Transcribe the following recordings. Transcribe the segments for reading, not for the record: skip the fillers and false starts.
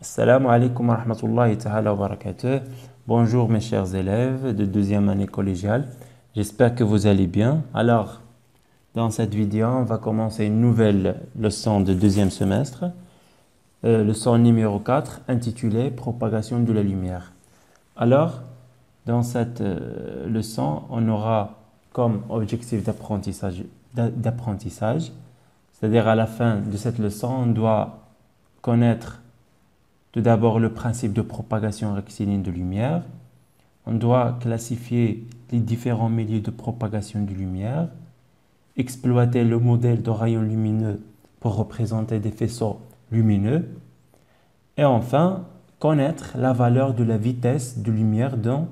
Assalamu alaikum wa rahmatullahi ta'ala wa barakatuh. Bonjour mes chers élèves de deuxième année collégiale. J'espère que vous allez bien. Alors, dans cette vidéo, on va commencer une nouvelle leçon de deuxième semestre. Leçon numéro 4, intitulée Propagation de la lumière. Alors, dans cette leçon, on aura comme objectif d'apprentissage, c'est-à-dire à la fin de cette leçon, on doit connaître tout d'abord le principe de propagation rectiligne de lumière. On doit classifier les différents milieux de propagation de lumière, exploiter le modèle de rayon lumineux pour représenter des faisceaux lumineux, et enfin, connaître la valeur de la vitesse de lumière dans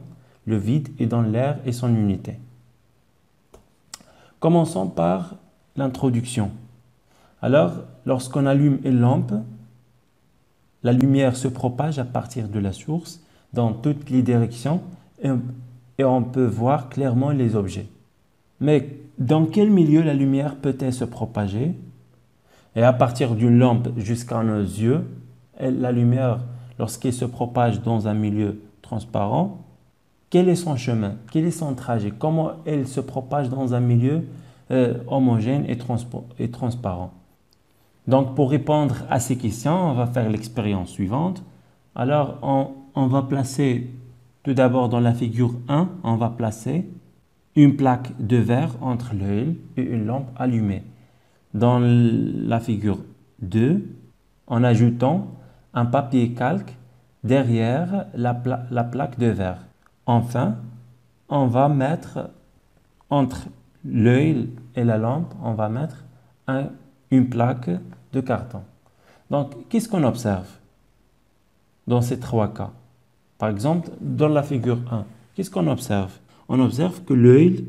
le vide et dans l'air et son unité. Commençons par l'introduction. Alors, lorsqu'on allume une lampe, la lumière se propage à partir de la source dans toutes les directions et on peut voir clairement les objets. Mais dans quel milieu la lumière peut-elle se propager? Et à partir d'une lampe jusqu'à nos yeux, la lumière, lorsqu'elle se propage dans un milieu transparent, quel est son chemin? Quel est son trajet? Comment elle se propage dans un milieu homogène et transparent? Donc, pour répondre à ces questions, on va faire l'expérience suivante. Alors, on va placer, tout d'abord dans la figure 1, on va placer une plaque de verre entre l'œil et une lampe allumée. Dans la figure 2, en ajoutant un papier calque derrière la plaque de verre. Enfin, on va mettre entre l'œil et la lampe, on va mettre une plaque de carton. Donc, qu'est-ce qu'on observe dans ces trois cas? Par exemple, dans la figure 1, qu'est-ce qu'on observe? On observe que l'œil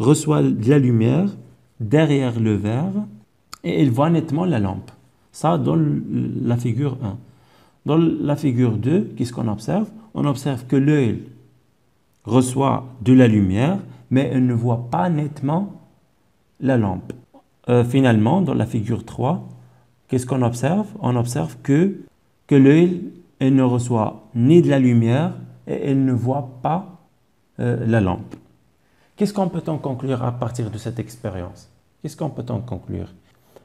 reçoit de la lumière derrière le verre et il voit nettement la lampe. Ça, dans la figure 1. Dans la figure 2, qu'est-ce qu'on observe? On observe que l'œil reçoit de la lumière, mais il ne voit pas nettement la lampe. Finalement, dans la figure 3, qu'est-ce qu'on observe? On observe que l'œil ne reçoit ni de la lumière et il ne voit pas la lampe. Qu'est-ce qu'on peut en conclure à partir de cette expérience? Qu'est-ce qu'on peut en conclure?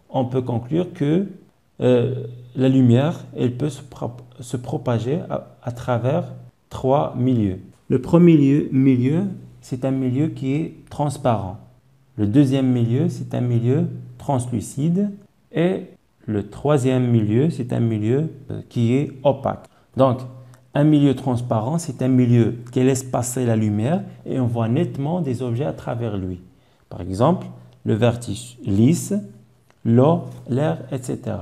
On peut conclure que la lumière, elle peut se propager à travers trois milieux. Le premier milieu, c'est un milieu qui est transparent. Le deuxième milieu, c'est un milieu translucide. Et le troisième milieu, c'est un milieu qui est opaque. Donc, un milieu transparent, c'est un milieu qui laisse passer la lumière et on voit nettement des objets à travers lui. Par exemple, le vertige lisse, l'eau, l'air, etc.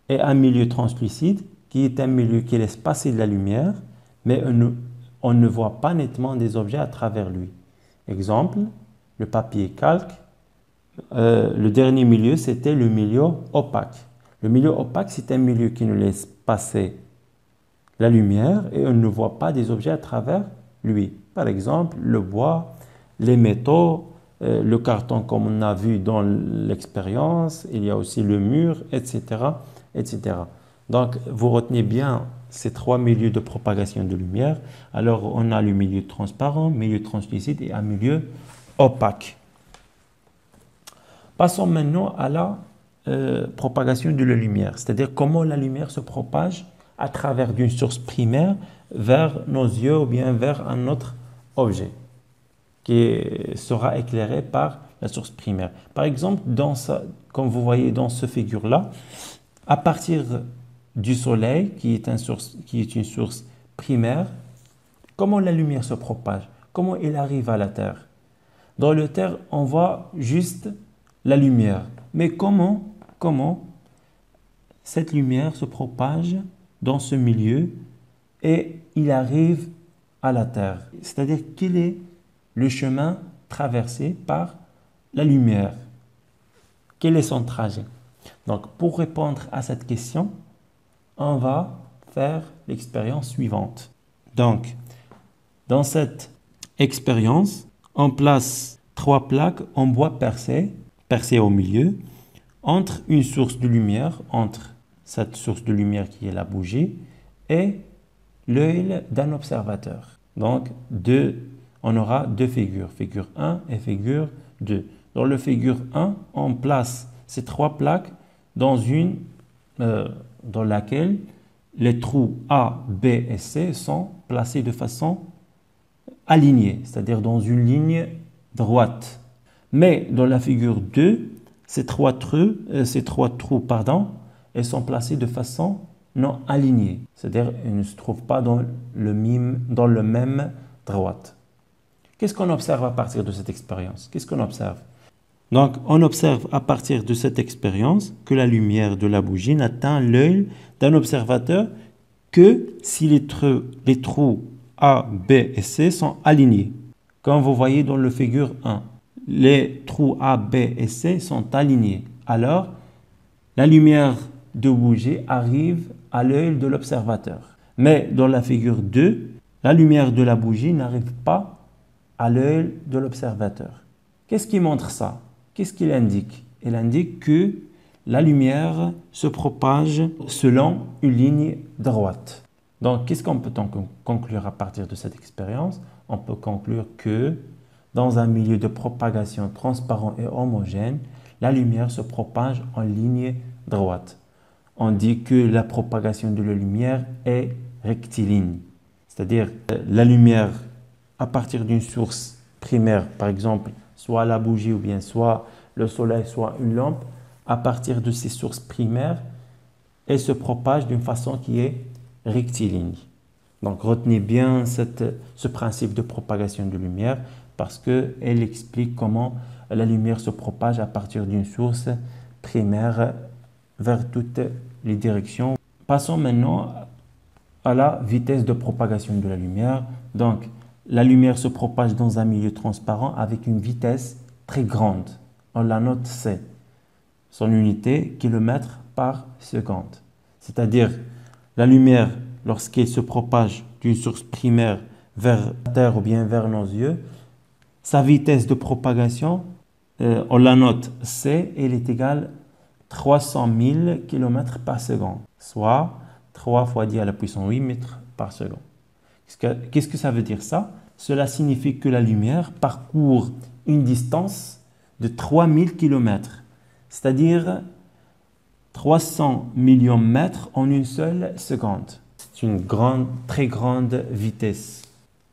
Et un milieu translucide, qui est un milieu qui laisse passer de la lumière, mais on ne voit pas nettement des objets à travers lui. Exemple, le papier calque. Le dernier milieu, c'était le milieu opaque. Le milieu opaque, c'est un milieu qui ne laisse passer la lumière et on ne voit pas des objets à travers lui. Par exemple, le bois, les métaux, le carton comme on a vu dans l'expérience, il y a aussi le mur, etc., etc. Donc, vous retenez bien ces trois milieux de propagation de lumière. Alors, on a le milieu transparent, milieu translucide et un milieu opaque. Passons maintenant à la propagation de la lumière, c'est-à-dire comment la lumière se propage à travers d'une source primaire vers nos yeux ou bien vers un autre objet qui sera éclairé par la source primaire. Par exemple, comme vous voyez dans ce figure-là, à partir du soleil, qui est une source primaire, comment la lumière se propage? Comment elle arrive à la Terre? Dans la Terre, on voit juste la lumière. Mais comment cette lumière se propage dans ce milieu et il arrive à la Terre? C'est-à-dire, quel est le chemin traversé par la lumière? Quel est son trajet? Donc, pour répondre à cette question, on va faire l'expérience suivante. Donc, dans cette expérience, on place trois plaques en bois percé au milieu, entre une source de lumière, entre cette source de lumière qui est la bougie, et l'œil d'un observateur. Donc, on aura deux figures, figure 1 et figure 2. Dans le figure 1, on place ces trois plaques dans laquelle les trous A, B et C sont placés de façon alignée, c'est-à-dire dans une ligne droite. Mais dans la figure 2, ces trois trous, elles sont placés de façon non alignée, c'est-à-dire elles ne se trouvent pas dans le même droite. Qu'est-ce qu'on observe à partir de cette expérience? Qu'est-ce qu'on observe? Donc, on observe à partir de cette expérience que la lumière de la bougie n'atteint l'œil d'un observateur que si les trous A, B et C sont alignés. Comme vous voyez dans le figure 1, les trous A, B et C sont alignés. Alors, la lumière de bougie arrive à l'œil de l'observateur. Mais dans la figure 2, la lumière de la bougie n'arrive pas à l'œil de l'observateur. Qu'est-ce qui montre ça? Qu'est-ce qu'il indique? Il indique que la lumière se propage selon une ligne droite. Donc, qu'est-ce qu'on peut conclure à partir de cette expérience? On peut conclure que dans un milieu de propagation transparent et homogène, la lumière se propage en ligne droite. On dit que la propagation de la lumière est rectiligne. C'est-à-dire la lumière à partir d'une source primaire, par exemple, soit la bougie ou bien soit le soleil, soit une lampe, à partir de ces sources primaires, elle se propage d'une façon qui est rectiligne. Donc retenez bien ce principe de propagation de lumière parce qu'elle explique comment la lumière se propage à partir d'une source primaire vers toutes les directions. Passons maintenant à la vitesse de propagation de la lumière. Donc, la lumière se propage dans un milieu transparent avec une vitesse très grande. On la note C. Son unité, kilomètres par seconde. C'est-à-dire, la lumière, lorsqu'elle se propage d'une source primaire vers la Terre ou bien vers nos yeux, sa vitesse de propagation, on la note C, elle est égale 300 000 km par seconde, soit 3 fois 10 à la puissance 8 mètres par seconde. Qu'est-ce que ça veut dire ça? Cela signifie que la lumière parcourt une distance de 3000 km, c'est-à-dire 300 millions de mètres en une seule seconde. C'est une très grande vitesse.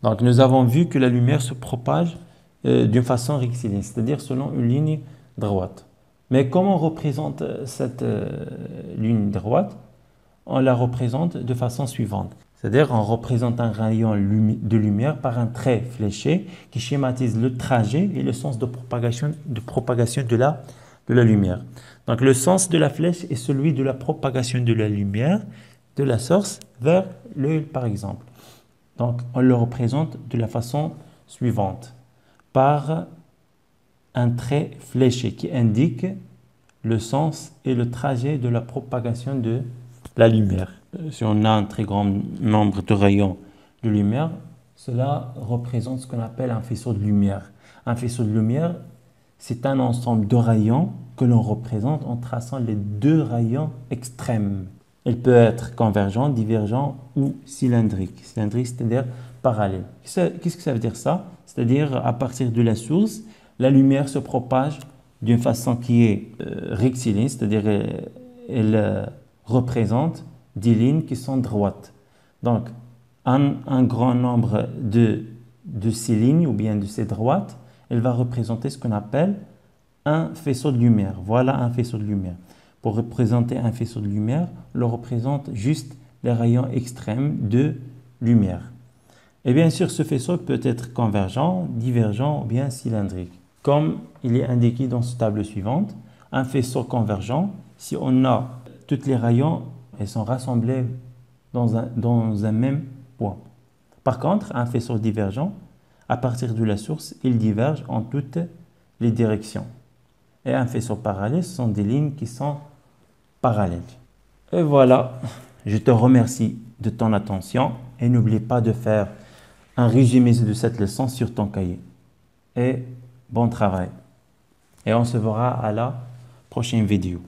Donc nous avons vu que la lumière se propage d'une façon rectiligne, c'est-à-dire selon une ligne droite. Mais comment on représente cette ligne droite? On la représente de façon suivante. C'est-à-dire on représente un rayon de lumière par un trait fléché qui schématise le trajet et le sens de propagation de la lumière. Donc le sens de la flèche est celui de la propagation de la lumière de la source vers l'œil par exemple. Donc on le représente de la façon suivante, par un trait fléché qui indique le sens et le trajet de la propagation de la lumière. Si on a un très grand nombre de rayons de lumière, cela représente ce qu'on appelle un faisceau de lumière. Un faisceau de lumière, c'est un ensemble de rayons que l'on représente en traçant les deux rayons extrêmes. Il peut être convergent, divergent ou cylindrique. Cylindrique, c'est-à-dire parallèle. Qu'est-ce que ça veut dire ça? C'est-à-dire à partir de la source, la lumière se propage d'une façon qui est rectiligne, c'est-à-dire elle représente des lignes qui sont droites. Donc, un grand nombre de ces lignes ou bien de ces droites, elle va représenter ce qu'on appelle un faisceau de lumière. Voilà un faisceau de lumière. Pour représenter un faisceau de lumière, on représente juste les rayons extrêmes de lumière. Et bien sûr, ce faisceau peut être convergent, divergent ou bien cylindrique. Comme il est indiqué dans ce tableau suivante, un faisceau convergent, si on a tous les rayons, ils sont rassemblés dans un même point. Par contre, un faisceau divergent, à partir de la source, il diverge en toutes les directions. Et un faisceau parallèle, ce sont des lignes qui sont parallèles. Et voilà, je te remercie de ton attention et n'oublie pas de faire un résumé de cette leçon sur ton cahier. Et bon travail. Et on se verra à la prochaine vidéo.